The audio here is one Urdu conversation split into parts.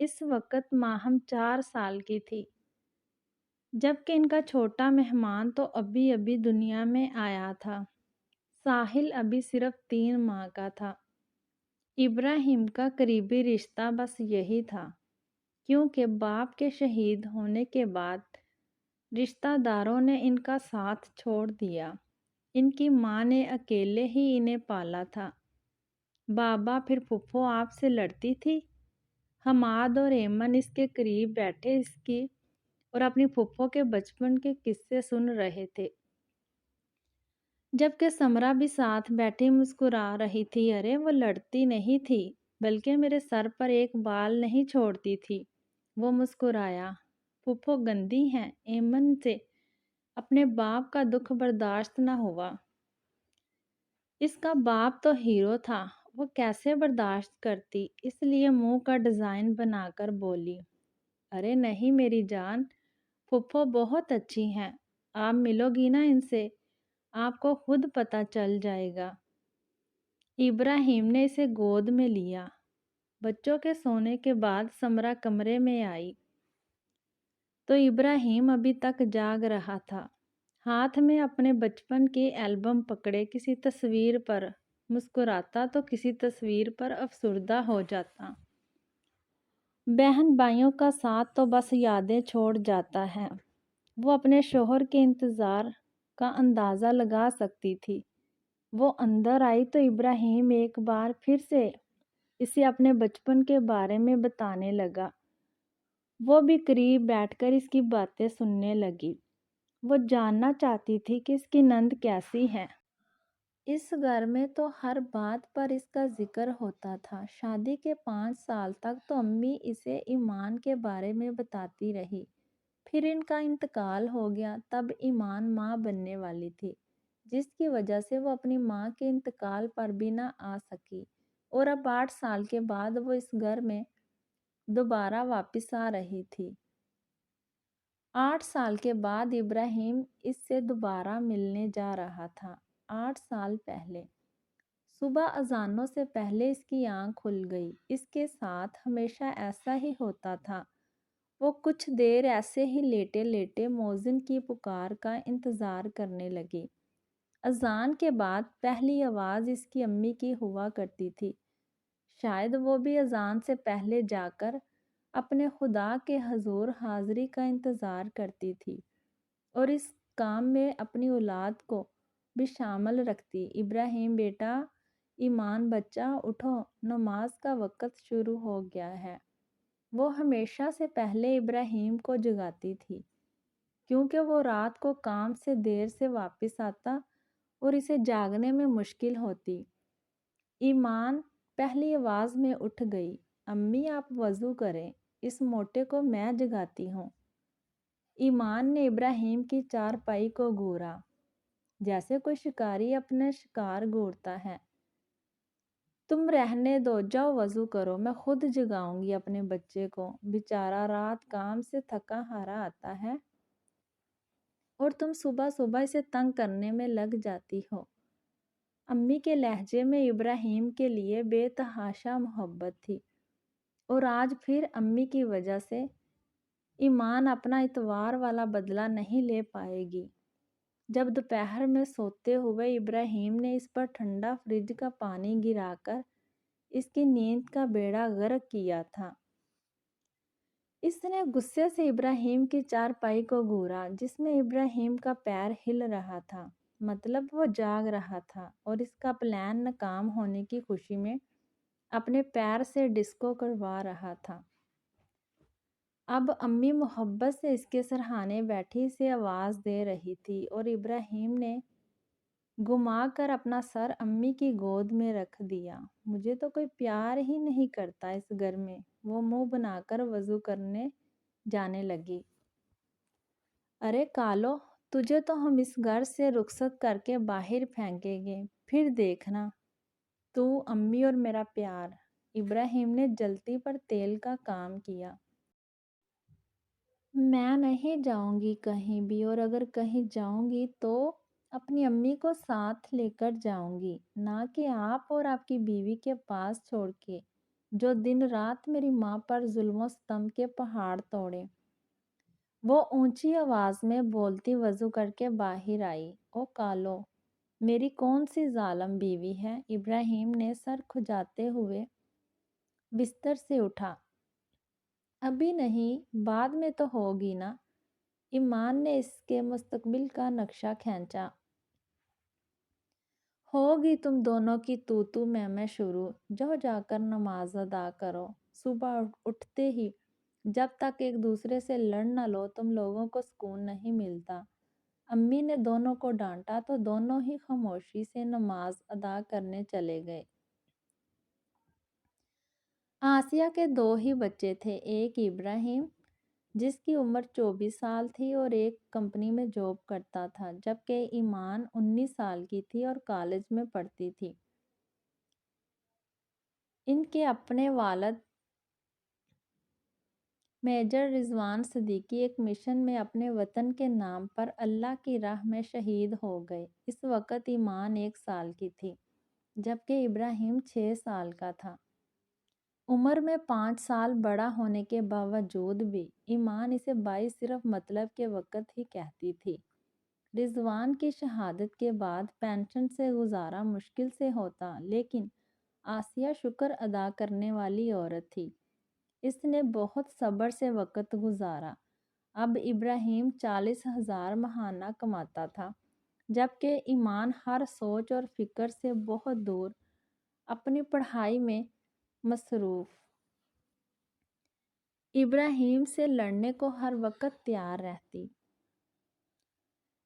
اس وقت ماہم 4 سال کی تھی، جبکہ ان کا چھوٹا مہمان تو ابھی ابھی دنیا میں آیا تھا۔ ساحل ابھی صرف 3 ماہ کا تھا۔ ابراہیم کا قریبی رشتہ بس یہی تھا، کیونکہ باپ کے شہید ہونے کے بعد رشتہ داروں نے ان کا ساتھ چھوڑ دیا۔ ان کی ماں نے اکیلے ہی انہیں پالا تھا۔ بابا پھر پھپھو آپ سے لڑتی تھی۔ حماد اور ایمن اس کے قریب بیٹھے اس کی اور اپنی پھپھو کے بچپن کے قصے سن رہے تھے، جبکہ سمرہ بھی ساتھ بیٹھی مسکرا رہی تھی۔ ارے وہ لڑتی نہیں تھی، بلکہ میرے سر پر ایک بال نہیں چھوڑتی تھی۔ وہ مسکرایا۔ پھپھو گندی ہیں۔ ایمن سے اپنے باپ کا دکھ برداشت نہ ہوا۔ اس کا باپ تو ہیرو تھا، وہ کیسے برداشت کرتی، اس لیے منہ کا ڈیزائن بنا کر بولی، ارے نہیں میری جان، پھپھو بہت اچھی ہیں، آپ ملو گی نا ان سے، آپ کو خود پتہ چل جائے گا۔ ابراہیم نے اسے گود میں لیا۔ بچوں کے سونے کے بعد سمرہ کمرے میں آئی تو ابراہیم ابھی تک جاگ رہا تھا۔ ہاتھ میں اپنے بچپن کی البم پکڑے کسی تصویر پر مسکراتا تو کسی تصویر پر افسردہ ہو جاتا۔ بہن بھائیوں کا ساتھ تو بس یادیں چھوڑ جاتا ہے۔ وہ اپنے شوہر کے انتظار کا اندازہ لگا سکتی تھی۔ وہ اندر آئی تو ابراہیم ایک بار پھر سے اسے اپنے بچپن کے بارے میں بتانے لگا۔ وہ بھی قریب بیٹھ کر اس کی باتیں سننے لگی۔ وہ جاننا چاہتی تھی کہ اس کی نند کیسی ہے۔ اس گھر میں تو ہر بات پر اس کا ذکر ہوتا تھا۔ شادی کے 5 سال تک تو امی اسے ایمان کے بارے میں بتاتی رہی۔ پھر ان کا انتقال ہو گیا، تب ایمان ماں بننے والی تھی، جس کی وجہ سے وہ اپنی ماں کے انتقال پر بھی نہ آ سکی، اور اب 8 سال کے بعد وہ اس گھر میں دوبارہ واپس آ رہی تھی۔ 8 سال کے بعد ابراہیم اس سے دوبارہ ملنے جا رہا تھا۔ 8 سال پہلے صبح اذانوں سے پہلے اس کی آنکھ کھل گئی۔ اس کے ساتھ ہمیشہ ایسا ہی ہوتا تھا۔ وہ کچھ دیر ایسے ہی لیٹے لیٹے مؤذن کی پکار کا انتظار کرنے لگی۔ اذان کے بعد پہلی آواز اس کی امی کی ہوا کرتی تھی۔ شاید وہ بھی اذان سے پہلے جا کر اپنے خدا کے حضور حاضری کا انتظار کرتی تھی اور اس کام میں اپنی اولاد کو بھی شامل رکھتی۔ ابراہیم بیٹا، ایمان بچہ، اٹھو، نماز کا وقت شروع ہو گیا ہے۔ وہ ہمیشہ سے پہلے ابراہیم کو جگاتی تھی، کیونکہ وہ رات کو کام سے دیر سے واپس آتا اور اسے جاگنے میں مشکل ہوتی۔ ایمان پہلی آواز میں اٹھ گئی۔ امی آپ وضو کریں، اس موٹے کو میں جگاتی ہوں۔ ایمان نے ابراہیم کی چارپائی کو گھورا، جیسے کوئی شکاری اپنے شکار گھورتا ہے۔ تم رہنے دو، جاؤ وضو کرو، میں خود جگاؤں گی اپنے بچے کو، بیچارہ رات کام سے تھکا ہارا آتا ہے اور تم صبح صبح اسے تنگ کرنے میں لگ جاتی ہو۔ امی کے لہجے میں ابراہیم کے لیے بے تحاشا محبت تھی، اور آج پھر امی کی وجہ سے ایمان اپنا اتوار والا بدلہ نہیں لے پائے گی۔ جب دوپہر میں سوتے ہوئے ابراہیم نے اس پر ٹھنڈا فریج کا پانی گرا کر اس کی نیند کا بیڑا غرق کیا تھا، اس نے غصے سے ابراہیم کی چارپائی کو گھورا جس میں ابراہیم کا پیر ہل رہا تھا۔ مطلب وہ جاگ رہا تھا اور اس کا پلان ناکام ہونے کی خوشی میں اپنے پیر سے ڈسکو کروا رہا تھا۔ اب امی محبت سے اس کے سرہانے بیٹھی اسے آواز دے رہی تھی اور ابراہیم نے گھما کر اپنا سر امی کی گود میں رکھ دیا۔ مجھے تو کوئی پیار ہی نہیں کرتا اس گھر میں، وہ منہ بنا کر وضو کرنے جانے لگی۔ ارے کالو، تجھے تو ہم اس گھر سے رخصت کر کے باہر پھینکیں گے، پھر دیکھنا تو امی اور میرا پیار۔ ابراہیم نے جلتی پر تیل کا کام کیا۔ میں نہیں جاؤں گی کہیں بھی، اور اگر کہیں جاؤں گی تو اپنی امی کو ساتھ لے کر جاؤں گی، نہ کہ آپ اور آپ کی بیوی کے پاس چھوڑ کے۔ جو دن رات میری ماں پر ظلم و ستم کے پہاڑ توڑے۔ وہ اونچی آواز میں بولتی وضو کر کے باہر آئی۔ او کالو، میری کون سی ظالم بیوی ہے؟ ابراہیم نے سر کھجاتے ہوئے بستر سے اٹھا۔ ابھی نہیں، بعد میں تو ہوگی نا۔ ایمان نے اس کے مستقبل کا نقشہ کھینچا۔ ہوگی تم دونوں کی تو میں شروع۔ جا کر نماز ادا کرو۔ صبح اٹھتے ہی جب تک ایک دوسرے سے لڑ نہ لو تم لوگوں کو سکون نہیں ملتا۔ امی نے دونوں کو ڈانٹا تو دونوں ہی خاموشی سے نماز ادا کرنے چلے گئے۔ آسیہ کے 2 ہی بچے تھے، ایک ابراہیم جس کی عمر 24 سال تھی اور ایک کمپنی میں جاب کرتا تھا، جبکہ ایمان 19 سال کی تھی اور کالج میں پڑھتی تھی۔ ان کے اپنے والد میجر رضوان صدیقی ایک مشن میں اپنے وطن کے نام پر اللہ کی راہ میں شہید ہو گئے۔ اس وقت ایمان 1 سال کی تھی، جبکہ ابراہیم 6 سال کا تھا۔ عمر میں 5 سال بڑا ہونے کے باوجود بھی ایمان اسے بھائی صرف مطلب کے وقت ہی کہتی تھی۔ رضوان کی شہادت کے بعد پینشن سے گزارا مشکل سے ہوتا، لیکن آسیہ شکر ادا کرنے والی عورت تھی۔ اس نے بہت صبر سے وقت گزارا۔ اب ابراہیم 40,000 ماہانہ کماتا تھا، جبکہ ایمان ہر سوچ اور فکر سے بہت دور اپنی پڑھائی میں مصروف۔ ابراہیم سے لڑنے کو ہر وقت تیار رہتی۔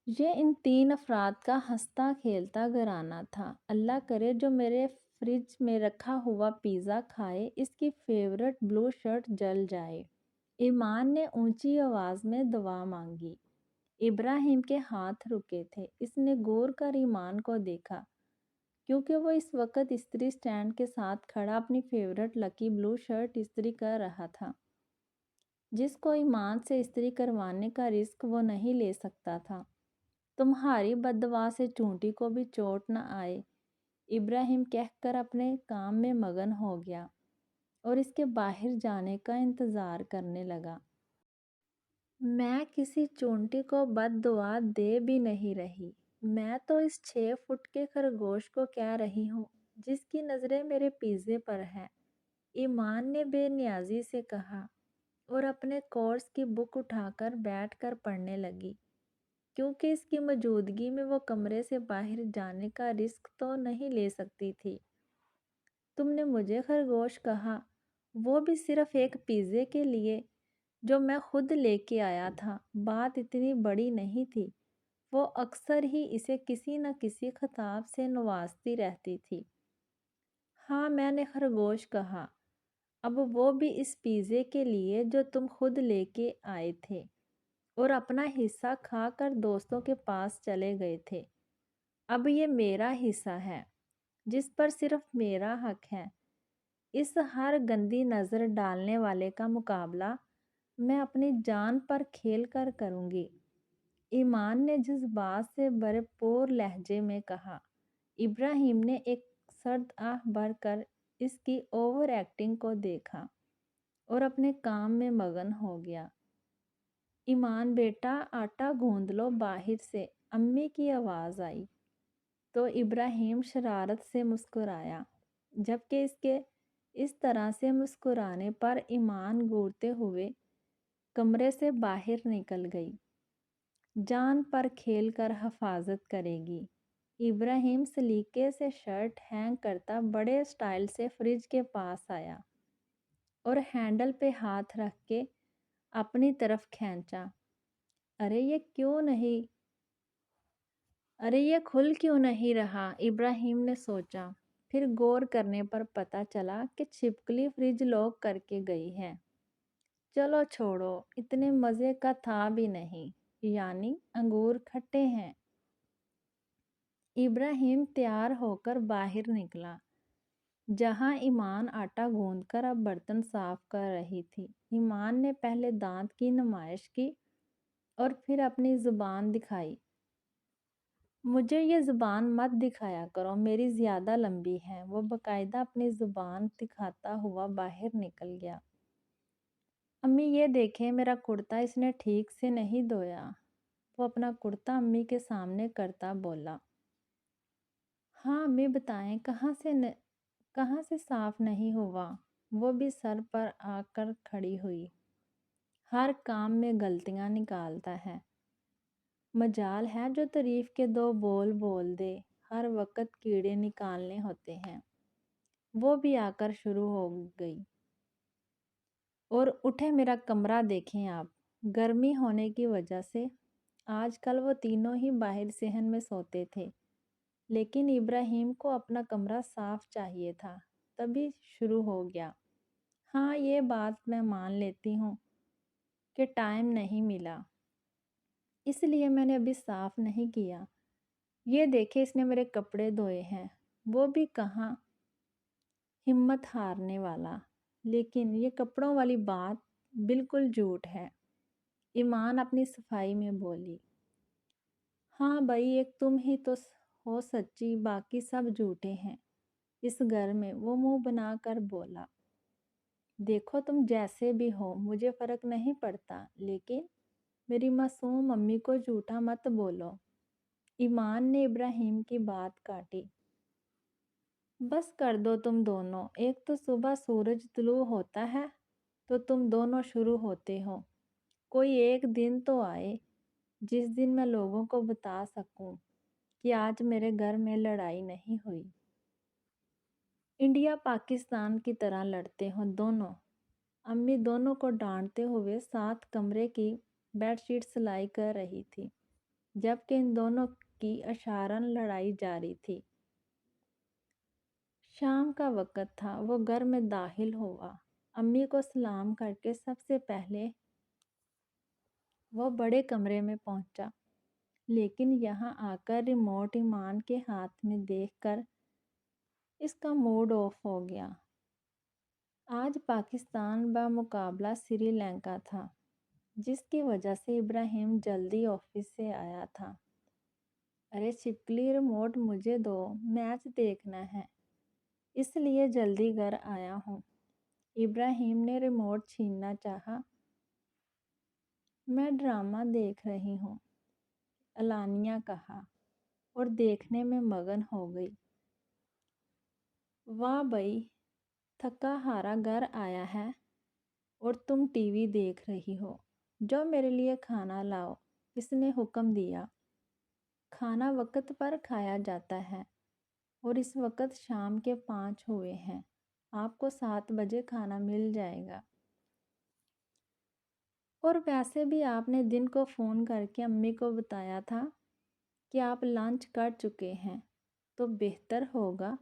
یہ ان 3 افراد کا ہنستا کھیلتا گھرانہ تھا۔ اللہ کرے جو میرے فریج میں رکھا ہوا پیزا کھائے اس کی فیورٹ بلو شرٹ جل جائے۔ ایمان نے اونچی آواز میں دعا مانگی۔ ابراہیم کے ہاتھ رکے تھے۔ اس نے غور کر ایمان کو دیکھا، کیونکہ وہ اس وقت استری سٹینڈ کے ساتھ کھڑا اپنی فیورٹ لکی بلو شرٹ استری کر رہا تھا، جس کو ایمان سے استری کروانے کا رسک وہ نہیں لے سکتا تھا۔ تمہاری بد دعا سے چونٹی کو بھی چوٹ نہ آئے، ابراہیم کہہ کر اپنے کام میں مگن ہو گیا اور اس کے باہر جانے کا انتظار کرنے لگا۔ میں کسی چونٹی کو بد دعا دے بھی نہیں رہی، میں تو اس 6 فٹ کے خرگوش کو کہہ رہی ہوں جس کی نظریں میرے پیزے پر ہیں، ایمان نے بے نیازی سے کہا اور اپنے کورس کی بک اٹھا کر بیٹھ کر پڑھنے لگی، کیونکہ اس کی موجودگی میں وہ کمرے سے باہر جانے کا رسک تو نہیں لے سکتی تھی۔ تم نے مجھے خرگوش کہا، وہ بھی صرف ایک پیزے کے لیے جو میں خود لے کے آیا تھا۔ بات اتنی بڑی نہیں تھی، وہ اکثر ہی اسے کسی نہ کسی خطاب سے نوازتی رہتی تھی۔ ہاں، میں نے خرگوش کہا، اب وہ بھی اس پیزے کے لیے جو تم خود لے کے آئے تھے اور اپنا حصہ کھا کر دوستوں کے پاس چلے گئے تھے۔ اب یہ میرا حصہ ہے جس پر صرف میرا حق ہے۔ اس ہر گندی نظر ڈالنے والے کا مقابلہ میں اپنی جان پر کھیل کر کروں گی، ایمان نے جذبات سے بھرپور لہجے میں کہا۔ ابراہیم نے ایک سرد آہ بھر کر اس کی اوور ایکٹنگ کو دیکھا اور اپنے کام میں مگن ہو گیا۔ ایمان بیٹا، آٹا گوندھ لو باہر سے، امی کی آواز آئی تو ابراہیم شرارت سے مسکرایا، جبکہ اس کے اس طرح سے مسکرانے پر ایمان گھورتے ہوئے کمرے سے باہر نکل گئی۔ جان پر کھیل کر حفاظت کرے گی۔ ابراہیم سلیقے سے شرٹ ہینگ کرتا بڑے سٹائل سے فریج کے پاس آیا اور ہینڈل پہ ہاتھ رکھ کے اپنی طرف کھینچا۔ ارے یہ کھل کیوں نہیں رہا؟ ابراہیم نے سوچا، پھر غور کرنے پر پتہ چلا کہ چھپکلی فریج لاک کر کے گئی ہے۔ چلو چھوڑو، اتنے مزے کا تھا بھی نہیں، یعنی انگور کھٹے ہیں۔ ابراہیم تیار ہو کر باہر نکلا، جہاں ایمان آٹا گوندھ کر اب برتن صاف کر رہی تھی۔ ایمان نے پہلے دانت کی نمائش کی اور پھر اپنی زبان دکھائی۔ مجھے یہ زبان مت دکھایا کرو، میری زیادہ لمبی ہے۔ وہ باقاعدہ اپنی زبان دکھاتا ہوا باہر نکل گیا۔ امی یہ دیکھیں میرا کرتا اس نے ٹھیک سے نہیں دھویا۔ وہ اپنا کرتا امی کے سامنے کرتا بولا۔ ہاں امی بتائیں کہاں سے صاف نہیں ہوا؟ وہ بھی سر پر آ کر کھڑی ہوئی۔ ہر کام میں غلطیاں نکالتا ہے۔ مجال ہے جو تعریف کے دو بول بول دے، ہر وقت کیڑے نکالنے ہوتے ہیں۔ وہ بھی آ کر شروع ہو گئی۔ اور اٹھے میرا کمرہ دیکھیں آپ، گرمی ہونے کی وجہ سے آج کل وہ تینوں ہی باہر صحن میں سوتے تھے، لیکن ابراہیم کو اپنا کمرہ صاف چاہیے تھا، تبھی شروع ہو گیا۔ ہاں یہ بات میں مان لیتی ہوں کہ ٹائم نہیں ملا، اس لیے میں نے ابھی صاف نہیں کیا۔ یہ دیکھے اس نے میرے کپڑے دھوئے ہیں، وہ بھی کہاں ہمت ہارنے والا۔ لیکن یہ کپڑوں والی بات بالکل جھوٹ ہے، ایمان اپنی صفائی میں بولی۔ ہاں بھائی ایک تم ہی تو ہو سچی، باقی سب جھوٹے ہیں اس گھر میں، وہ منہ بنا کر بولا۔ دیکھو تم جیسے بھی ہو مجھے فرق نہیں پڑتا، لیکن میری معصوم امی کو جھوٹا مت بولو۔ ایمان نے ابراہیم کی بات کاٹی۔ بس کر دو تم دونوں، ایک تو صبح سورج طلوع ہوتا ہے تو تم دونوں شروع ہوتے ہو۔ کوئی ایک دن تو آئے جس دن میں لوگوں کو بتا سکوں کہ آج میرے گھر میں لڑائی نہیں ہوئی۔ انڈیا پاکستان کی طرح لڑتے ہو دونوں۔ امی دونوں کو ڈانٹتے ہوئے ساتھ کمرے کی بیڈ شیٹ سلائی کر رہی تھی، جبکہ ان دونوں کی اشارن لڑائی جاری تھی۔ شام کا وقت تھا، وہ گھر میں داخل ہوا۔ امی کو سلام کر کے سب سے پہلے وہ بڑے کمرے میں پہنچا، لیکن یہاں آ کر ریموٹ ایمان کے ہاتھ میں دیکھ کر اس کا موڈ آف ہو گیا۔ آج پاکستان بمقابلہ سری لنکا تھا، جس کی وجہ سے ابراہیم جلدی آفس سے آیا تھا۔ ارے چھپکلی ریموٹ مجھے دو، میچ دیکھنا ہے، اس لیے جلدی گھر آیا ہوں۔ ابراہیم نے ریموٹ چھیننا چاہا۔ میں ڈرامہ دیکھ رہی ہوں، علانیہ کہا، اور دیکھنے میں مگن ہو گئی۔ واہ بھائی، تھکا ہارا گھر آیا ہے اور تم ٹی وی دیکھ رہی ہو۔ جو میرے لیے کھانا لاؤ، اس نے حکم دیا۔ کھانا وقت پر کھایا جاتا ہے اور اس وقت شام کے 5 ہوئے ہیں، آپ کو 7 بجے کھانا مل جائے گا۔ اور ویسے بھی آپ نے دن کو فون کر کے امی کو بتایا تھا کہ آپ لنچ کر چکے ہیں، تو بہتر ہوگا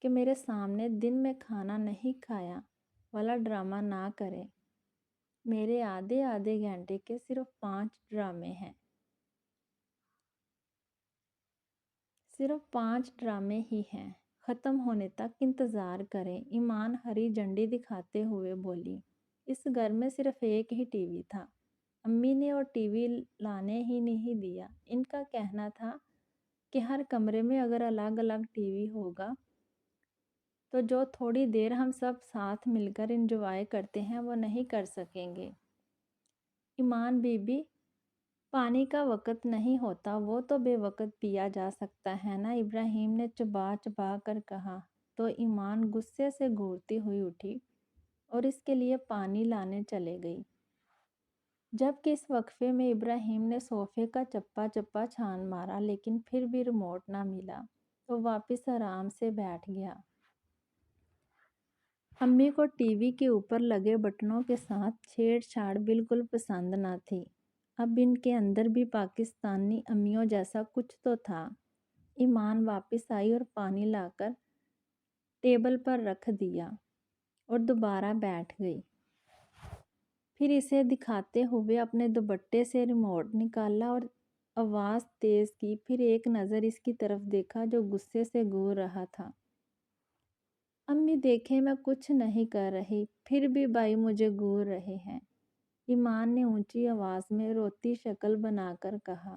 کہ میرے سامنے دن میں کھانا نہیں کھایا والا ڈرامہ نہ کریں۔ میرے آدھے گھنٹے کے صرف 5 ڈرامے ہیں، صرف 5 ڈرامے ہی ہیں، ختم ہونے تک انتظار کریں۔ ایمان ہری جھنڈی دکھاتے ہوئے بولی۔ اس گھر میں صرف ایک ہی ٹی وی تھا، امی نے اور ٹی وی لانے ہی نہیں دیا۔ ان کا کہنا تھا کہ ہر کمرے میں اگر الگ الگ ٹی وی ہوگا تو جو تھوڑی دیر ہم سب ساتھ مل کر انجوائے کرتے ہیں وہ نہیں کر سکیں گے۔ ایمان بی بی، پانی کا وقت نہیں ہوتا، وہ تو بے وقت پیا جا سکتا ہے نا، ابراہیم نے چبا چبا کر کہا۔ تو ایمان غصے سے گھورتی ہوئی اٹھی اور اس کے لیے پانی لانے چلے گئی، جبکہ اس وقفے میں ابراہیم نے صوفے کا چپا چپا چھان مارا، لیکن پھر بھی ریموٹ نہ ملا تو واپس آرام سے بیٹھ گیا۔ امی کو ٹی وی کے اوپر لگے بٹنوں کے ساتھ چھیڑ چھاڑ بالکل پسند نہ تھی۔ اب ان کے اندر بھی پاکستانی امیوں جیسا کچھ تو تھا۔ ایمان واپس آئی اور پانی لا کر ٹیبل پر رکھ دیا اور دوبارہ بیٹھ گئی۔ پھر اسے دکھاتے ہوئے اپنے دوپٹے سے ریموٹ نکالا اور آواز تیز کی، پھر ایک نظر اس کی طرف دیکھا جو غصے سے گور رہا تھا۔ امی دیکھیں میں کچھ نہیں کر رہی، پھر بھی بھائی مجھے گور رہے ہیں، ایمان نے اونچی آواز میں روتی شکل بنا کر کہا۔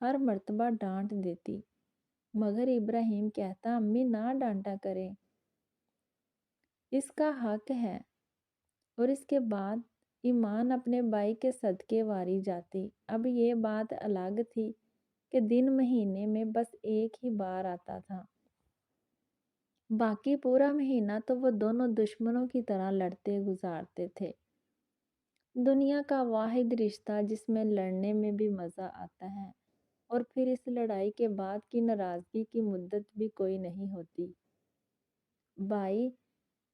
ہر مرتبہ ڈانٹ دیتی، مگر ابراہیم کہتا امی نہ ڈانٹا کریں، اس کا حق ہے۔ اور اس کے بعد ایمان اپنے بھائی کے صدقے واری جاتی۔ اب یہ بات الگ تھی کہ دن مہینے میں بس ایک ہی بار آتا تھا، باقی پورا مہینہ تو وہ دونوں دشمنوں کی طرح لڑتے گزارتے تھے۔ دنیا کا واحد رشتہ جس میں لڑنے میں بھی مزہ آتا ہے، اور پھر اس لڑائی کے بعد کی ناراضگی کی مدت بھی کوئی نہیں ہوتی۔ بھائی،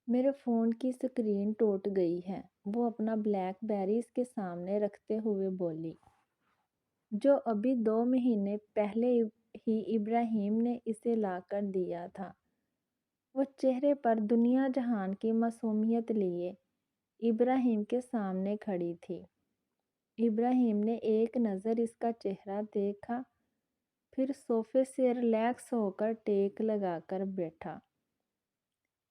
میرے فون کی سکرین ٹوٹ گئی ہے، وہ اپنا بلیک بیری اس کے سامنے رکھتے ہوئے بولی، جو ابھی 2 مہینے پہلے ہی ابراہیم نے اسے لا کر دیا تھا۔ وہ چہرے پر دنیا جہان کی معصومیت لیے ابراہیم کے سامنے کھڑی تھی۔ ابراہیم نے ایک نظر اس کا چہرہ دیکھا، پھر صوفے سے ریلیکس ہو کر ٹیک لگا کر بیٹھا۔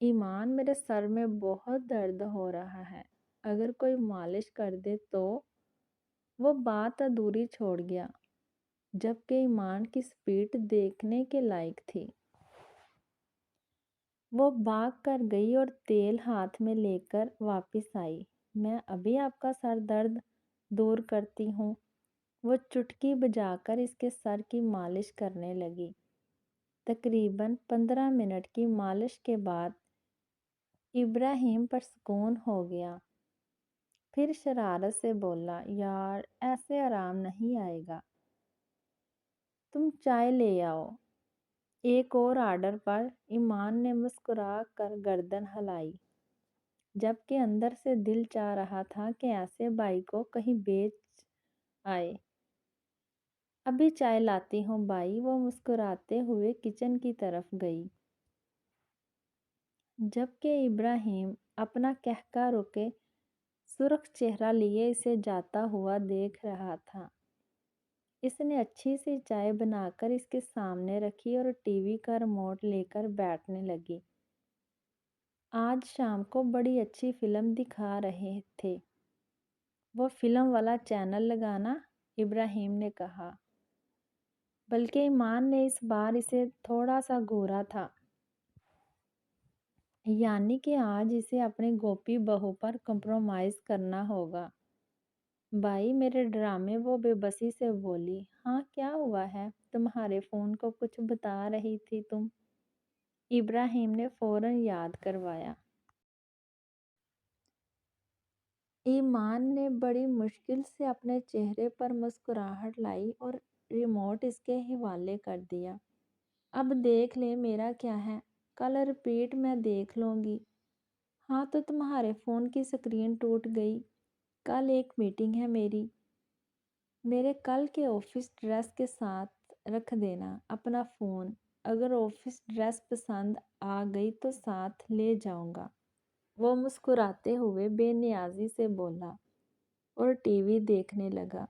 ایمان، میرے سر میں بہت درد ہو رہا ہے، اگر کوئی مالش کر دے تو؟ وہ بات ادھوری چھوڑ گیا، جبکہ ایمان کی سپیڈ دیکھنے کے لائق تھی۔ وہ بھاگ کر گئی اور تیل ہاتھ میں لے کر واپس آئی۔ میں ابھی آپ کا سر درد دور کرتی ہوں۔ وہ چٹکی بجا کر اس کے سر کی مالش کرنے لگی۔ تقریباً 15 منٹ کی مالش کے بعد ابراہیم پرسکون ہو گیا۔ پھر شرارت سے بولا، یار ایسے آرام نہیں آئے گا، تم چائے لے آؤ۔ ایک اور آرڈر پر ایمان نے مسکرا کر گردن ہلائی، جبکہ اندر سے دل چاہ رہا تھا کہ ایسے بھائی کو کہیں بیچ آئے۔ ابھی چائے لاتی ہوں بھائی، وہ مسکراتے ہوئے کچن کی طرف گئی، جبکہ ابراہیم اپنا کہکہ روکے سرخ چہرہ لیے اسے جاتا ہوا دیکھ رہا تھا۔ اس نے اچھی سی چائے بنا کر اس کے سامنے رکھی اور ٹی وی کا ریموٹ لے کر بیٹھنے لگی۔ آج شام کو بڑی اچھی فلم دکھا رہے تھے، وہ فلم والا چینل لگانا، ابراہیم نے کہا۔ بلکہ ایمان نے اس بار اسے تھوڑا سا گھورا تھا، یعنی کہ آج اسے اپنے گوپی بہو پر کمپرومائز کرنا ہوگا۔ بھائی میرے ڈرامے، وہ بے بسی سے بولی۔ ہاں کیا ہوا ہے؟ تمہارے فون کو کچھ بتا رہی تھی تم، ابراہیم نے فوراً یاد کروایا۔ ایمان نے بڑی مشکل سے اپنے چہرے پر مسکراہٹ لائی اور ریموٹ اس کے حوالے کر دیا۔ اب دیکھ لے، میرا کیا ہے، کل ریپیٹ میں دیکھ لوں گی۔ ہاں تو تمہارے فون کی سکرین ٹوٹ گئی، کل ایک میٹنگ ہے میرے کل کے آفس ڈریس کے ساتھ رکھ دینا اپنا فون، اگر آفس ڈریس پسند آ گئی تو ساتھ لے جاؤں گا، وہ مسکراتے ہوئے بے نیازی سے بولا اور ٹی وی دیکھنے لگا،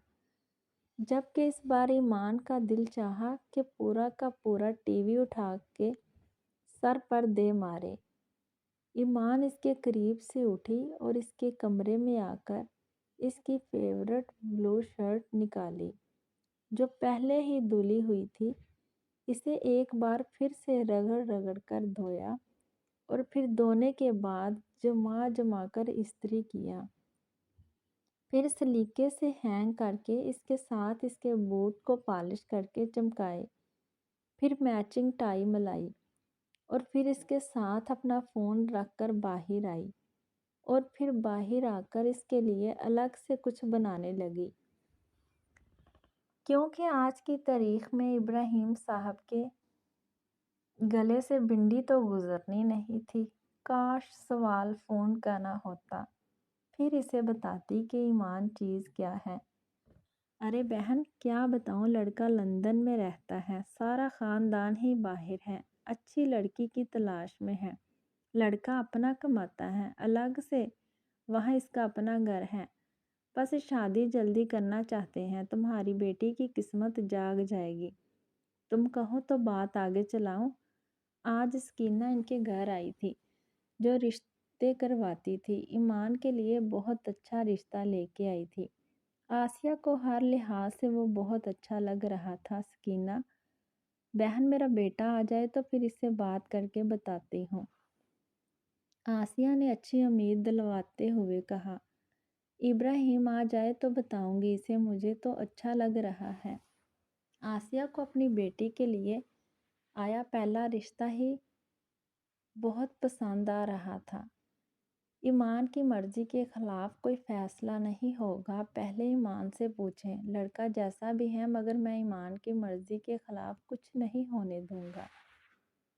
جبکہ اس بار ایمان کا دل چاہا کہ پورا کا پورا ٹی وی اٹھا کے سر پر دے مارے۔ ایمان اس کے قریب سے اٹھی اور اس کے کمرے میں آ کر اس کی فیورٹ بلو شرٹ نکالی، جو پہلے ہی دھلی ہوئی تھی۔ اسے ایک بار پھر سے رگڑ رگڑ کر دھویا اور پھر دھونے کے بعد جما جما کر استری کیا، پھر سلیقے سے ہینگ کر کے اس کے ساتھ اس کے بوٹ کو پالش کر کے چمکائے، پھر میچنگ ٹائی ملائی اور پھر اس کے ساتھ اپنا فون رکھ کر باہر آئی اور پھر باہر آ کر اس کے لیے الگ سے کچھ بنانے لگی، کیونکہ آج کی تاریخ میں ابراہیم صاحب کے گلے سے بنڈی تو گزرنی نہیں تھی۔ کاش سوال فون کا نہ ہوتا، پھر اسے بتاتی کہ ایمان چیز کیا ہے۔ ارے بہن کیا بتاؤں، لڑکا لندن میں رہتا ہے، سارا خاندان ہی باہر ہے، اچھی لڑکی کی تلاش میں ہے، لڑکا اپنا کماتا ہے الگ سے، وہاں اس کا اپنا گھر ہے، بس شادی جلدی کرنا چاہتے ہیں، تمہاری بیٹی کی قسمت جاگ جائے گی، تم کہو تو بات آگے چلاؤں۔ آج سکینہ ان کے گھر آئی تھی، جو رشتے کرواتی تھی، ایمان کے لیے بہت اچھا رشتہ لے کے آئی تھی، آسیہ کو ہر لحاظ سے وہ بہت اچھا لگ رہا تھا۔ سکینہ بہن میرا بیٹا آ جائے تو پھر اس سے بات کر کے بتاتی ہوں، آسیہ نے اچھی امید دلواتے ہوئے کہا۔ ابراہیم آ جائے تو بتاؤں گی اسے، مجھے تو اچھا لگ رہا ہے۔ آسیہ کو اپنی بیٹی کے لیے آیا پہلا رشتہ ہی بہت پسند آ رہا تھا۔ ایمان کی مرضی کے خلاف کوئی فیصلہ نہیں ہوگا، پہلے ایمان سے پوچھیں، لڑکا جیسا بھی ہے مگر میں ایمان کی مرضی کے خلاف کچھ نہیں ہونے دوں گا۔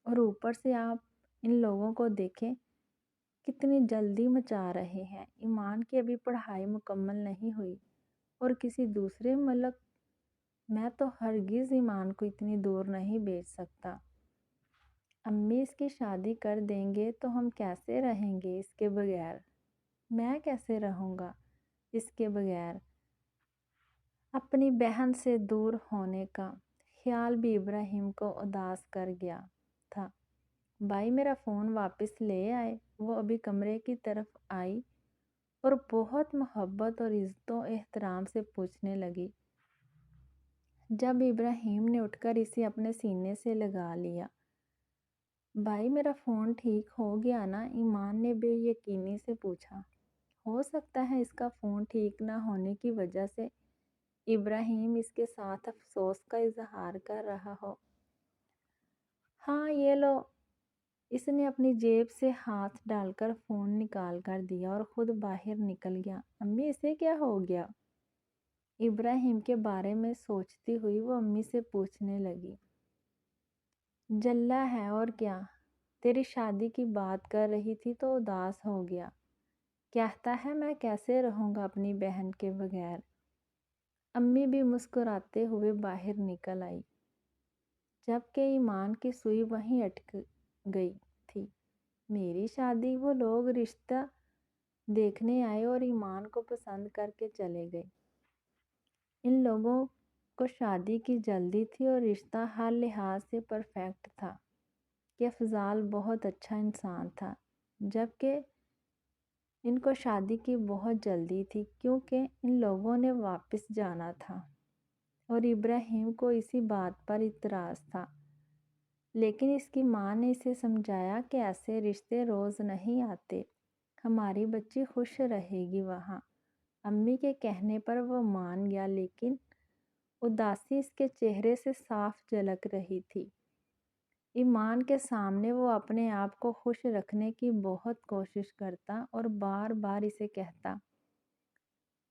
اور اوپر سے آپ ان لوگوں کو دیکھیں کتنی جلدی مچا رہے ہیں۔ ایمان کی ابھی پڑھائی مکمل نہیں ہوئی اور کسی دوسرے ملک میں تو ہرگز ایمان کو اتنی دور نہیں بھیج سکتا۔ امی اس کی شادی کر دیں گے تو ہم کیسے رہیں گے اس کے بغیر؟ میں کیسے رہوں گا اس کے بغیر؟ اپنی بہن سے دور ہونے کا خیال بھی ابراہیم کو اداس کر گیا تھا۔ بھائی میرا فون واپس لے آئے۔ وہ ابھی کمرے کی طرف آئی اور بہت محبت اور عزت و احترام سے پوچھنے لگی۔ جب ابراہیم نے اٹھ کر اسے اپنے سینے سے لگا لیا، بھائی میرا فون ٹھیک ہو گیا نا؟ ایمان نے بے یقینی سے پوچھا۔ ہو سکتا ہے اس کا فون ٹھیک نہ ہونے کی وجہ سے ابراہیم اس کے ساتھ افسوس کا اظہار کر رہا ہو۔ ہاں یہ لو۔ اس نے اپنی جیب سے ہاتھ ڈال کر فون نکال کر دیا اور خود باہر نکل گیا۔ امی اسے کیا ہو گیا؟ ابراہیم کے بارے میں سوچتی ہوئی وہ امی سے پوچھنے لگی۔ جلا ہے اور کیا، تیری شادی کی بات کر رہی تھی تو اداس ہو گیا، کہتا ہے میں کیسے رہوں گا اپنی بہن کے بغیر۔ امی بھی مسکراتے ہوئے باہر نکل آئی، جبکہ ایمان کی سوئی وہیں اٹک گئی تھی۔ میری شادی؟ وہ لوگ رشتہ دیکھنے آئے اور ایمان کو پسند کر کے چلے گئے۔ ان لوگوں کو شادی کی جلدی تھی اور رشتہ ہر لحاظ سے پرفیکٹ تھا کہ افضال بہت اچھا انسان تھا، جبکہ ان کو شادی کی بہت جلدی تھی کیونکہ ان لوگوں نے واپس جانا تھا اور ابراہیم کو اسی بات پر اعتراض تھا۔ لیکن اس کی ماں نے اسے سمجھایا کہ ایسے رشتے روز نہیں آتے، ہماری بچی خوش رہے گی وہاں۔ امی کے کہنے پر وہ مان گیا، لیکن اداسی اس کے چہرے سے صاف جھلک رہی تھی۔ ایمان کے سامنے وہ اپنے آپ کو خوش رکھنے کی بہت کوشش کرتا اور بار بار اسے کہتا،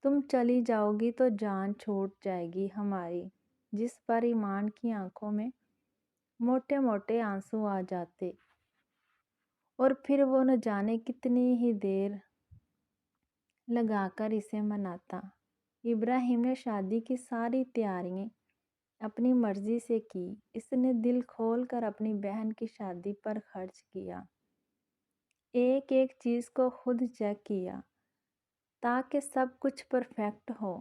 تم چلی جاؤ گی تو جان چھوٹ جائے گی ہماری، جس پر ایمان کی آنکھوں میں موٹے موٹے آنسو آ جاتے اور پھر وہ نہ جانے کتنی ہی دیر لگا کر اسے مناتا۔ ابراہیم نے شادی کی ساری تیاریاں اپنی مرضی سے کی۔ اس نے دل کھول کر اپنی بہن کی شادی پر خرچ کیا، ایک ایک چیز کو خود چیک کیا تاکہ سب کچھ پرفیکٹ ہو۔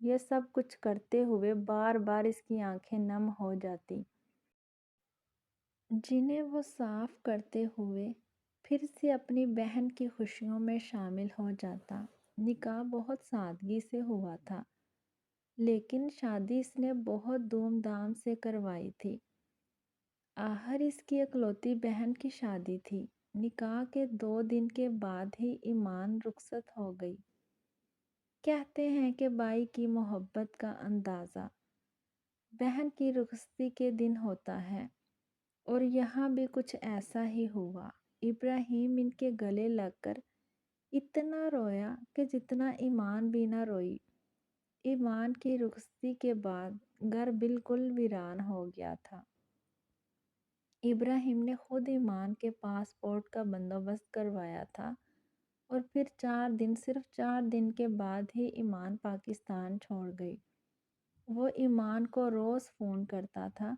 یہ سب کچھ کرتے ہوئے بار بار اس کی آنکھیں نم ہو جاتی، جنہیں وہ صاف کرتے ہوئے پھر سے اپنی بہن کی خوشیوں میں شامل ہو جاتا۔ نکاح بہت سادگی سے ہوا تھا، لیکن شادی اس نے بہت دھوم دھام سے کروائی تھی۔ آخر اس کی اکلوتی بہن کی شادی تھی۔ نکاح کے 2 دن کے بعد ہی ایمان رخصت ہو گئی۔ کہتے ہیں کہ بھائی کی محبت کا اندازہ بہن کی رخصتی کے دن ہوتا ہے، اور یہاں بھی کچھ ایسا ہی ہوا۔ ابراہیم ان کے گلے لگ کر اتنا رویا کہ جتنا ایمان بھی نہ روئی۔ ایمان کی رخصتی کے بعد گھر بالکل ویران ہو گیا تھا۔ ابراہیم نے خود ایمان کے پاسپورٹ کا بندوبست کروایا تھا اور پھر صرف 4 دن کے بعد ہی ایمان پاکستان چھوڑ گئی۔ وہ ایمان کو روز فون کرتا تھا،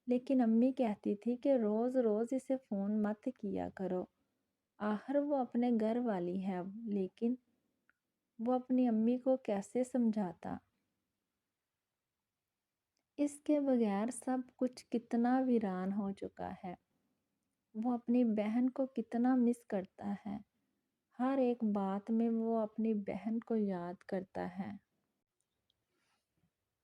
لیکن امی کہتی تھی کہ روز روز اسے فون مت کیا کرو، آخر وہ اپنے گھر والی ہے۔ لیکن وہ اپنی امی کو کیسے سمجھاتا؟ اس کے بغیر سب کچھ کتنا ویران ہو چکا ہے۔ وہ اپنی بہن کو کتنا مس کرتا ہے، ہر ایک بات میں وہ اپنی بہن کو یاد کرتا ہے۔